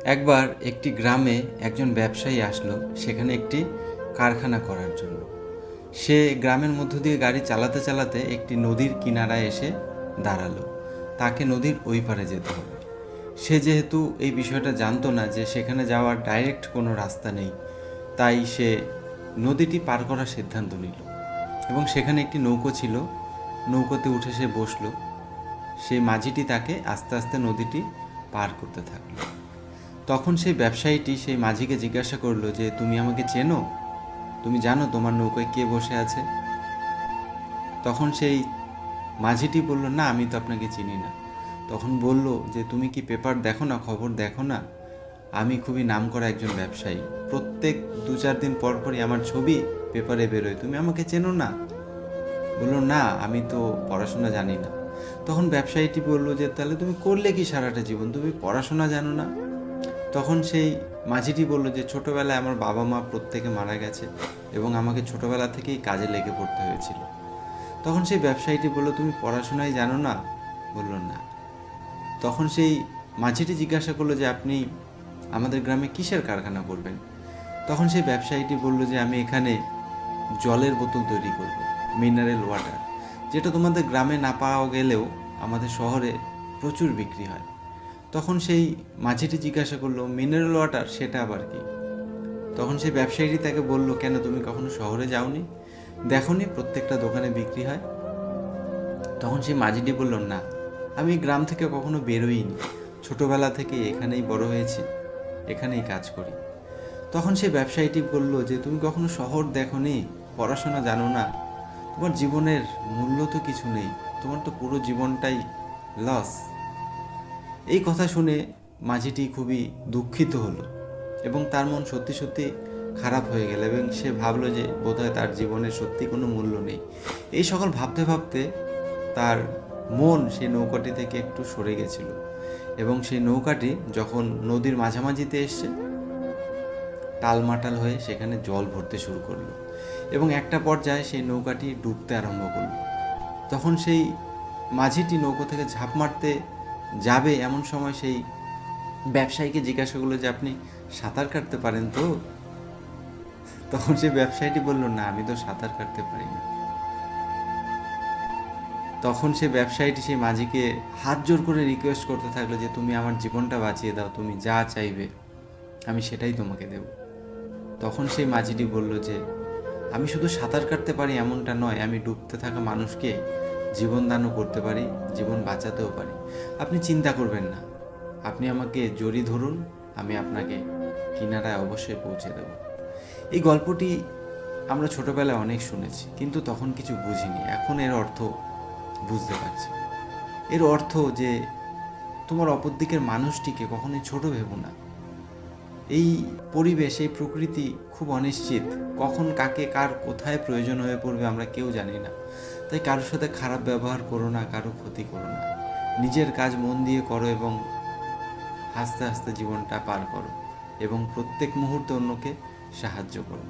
একবার একটি গ্রামে একজন ব্যবসায়ী আসলো সেখানে একটি কারখানা করার জন্য। সে গ্রামের মধ্য দিয়ে গাড়ি চালাতে চালাতে একটি নদীর কিনারায় এসে দাঁড়ালো। তাকে নদীর ওই পারে যেতে হবে। সে যেহেতু এই বিষয়টা জানতো না যে সেখানে যাওয়ার ডাইরেক্ট কোনো রাস্তা নেই, তাই সে নদীটি পার করার সিদ্ধান্ত নিল এবং সেখানে একটি নৌকো ছিল। নৌকোতে উঠে সে বসলো। সেই মাঝিটি তাকে আস্তে আস্তে নদীটি পার করতে থাকলো। তখন সেই ব্যবসায়ীটি সেই মাঝিকে জিজ্ঞাসা করলো যে, তুমি আমাকে চেনো? তুমি জানো তোমার নৌকায় কে বসে আছে? তখন সেই মাঝিটি বলল, না, আমি তো আপনাকে চিনি না। তখন বলল যে, তুমি কি পেপার দেখো না, খবর দেখো না? আমি খুবই নামকরা একজন ব্যবসায়ী, প্রত্যেক 2-4 দিন পর পরই আমার ছবি পেপারে বেরোয়, তুমি আমাকে চেনো না? বলল, না, আমি তো পড়াশোনা জানি না। তখন ব্যবসায়ীটি বলল যে, তাহলে তুমি করলে কি সারাটা জীবন, তুমি পড়াশোনা জানো না? তখন সেই মাঝিটি বলল যে, ছোটোবেলায় আমার বাবা মা প্রত্যেকে মারা গেছে এবং আমাকে ছোটোবেলা থেকেই কাজে লেগে পড়তে হয়েছিল। তখন সেই ব্যবসায়ীটি বলল, তুমি পড়াশোনাই জানো না? বলল, না। তখন সেই মাঝিটি জিজ্ঞাসা করলো যে, আপনি আমাদের গ্রামে কিসের কারখানা করবেন? তখন সেই ব্যবসায়ীটি বলল যে, আমি এখানে জলের বোতল তৈরি করব, মিনারেল ওয়াটার, যেটা তোমাদের গ্রামে না পাওয়া গেলেও আমাদের শহরে প্রচুর বিক্রি হয়। তখন সেই মাঝিটি জিজ্ঞাসা করলো, মিনারেল ওয়াটার সেটা আবার কি? তখন সেই ব্যবসায়ীটি তাকে বলল, কেন তুমি কখনো শহরে যাওনি, দেখোনি প্রত্যেকটা দোকানে বিক্রি হয়? তখন সেই মাঝিটি বলল, না, আমি গ্রাম থেকে কখনো বেরোইনি, ছোটোবেলা থেকে এখানেই বড় হয়েছি, এখানেই কাজ করি। তখন সেই ব্যবসায়ীটি বলল যে, তুমি কখনো শহর দেখোনি, পড়াশোনা জানো না, তোমার জীবনের মূল্য তো কিছু নেই, তোমার তো পুরো জীবনটাই লস। এই কথা শুনে মাঝিটি খুবই দুঃখিত হলো এবং তার মন সত্যি সত্যি খারাপ হয়ে গেল এবং সে ভাবলো যে বোধহয় তার জীবনের সত্যি কোনো মূল্য নেই। এই সকল ভাবতে ভাবতে তার মন সেই নৌকাটি থেকে একটু সরে গেছিল এবং সেই নৌকাটি যখন নদীর মাঝামাঝিতে এসছে, টালমাটাল হয়ে সেখানে জল ভরতে শুরু করলো এবং একটা পর্যায়ে সেই নৌকাটি ডুবতে আরম্ভ করলো। তখন সেই মাঝিটি নৌকো থেকে ঝাঁপ মারতে যাবে, এমন সময় সেই ব্যবসায়ীকে জিজ্ঞাসা করলো যে, আপনি সাঁতার কাটতে পারেন তো? তখন সেই ব্যবসায়ীটি বলল, না, আমি তো সাঁতার কাটতে পারি না। তখন সেই ব্যবসায়ীটি সেই মাঝিকে হাত জোর করে রিকোয়েস্ট করতে থাকলো যে, তুমি আমার জীবনটা বাঁচিয়ে দাও, তুমি যা চাইবে আমি সেটাই তোমাকে দেব। তখন সেই মাঝিটি বলল যে, আমি শুধু সাঁতার কাটতে পারি এমনটা নয়, আমি ডুবতে থাকা মানুষকে জীবন দানও করতে পারি, জীবন বাঁচাতেও পারি। আপনি চিন্তা করবেন না, আপনি আমাকে জড়ি ধরুন, আমি আপনাকে কিনারায় অবশ্যই পৌঁছে দেব। এই গল্পটি আমরা ছোটোবেলায় অনেক শুনেছি, কিন্তু তখন কিছু বুঝিনি। এখন এর অর্থ বুঝতে পারছি। এর অর্থ যে তোমার অপর দিকের মানুষটিকে কখনোই ছোট ভেবো না। এই পরিবেশ, এই প্রকৃতি খুব অনিশ্চিত, কখন কাকে কার কোথায় প্রয়োজন হয়ে পড়বে আমরা কেউ জানি না। তাই কারোর সাথে খারাপ ব্যবহার করো না, কারো ক্ষতি করো না, নিজের কাজ মন দিয়ে করো এবং হাসতে হাসতে জীবনটা পার করো এবং প্রত্যেক মুহূর্তে অন্যকে সাহায্য করো।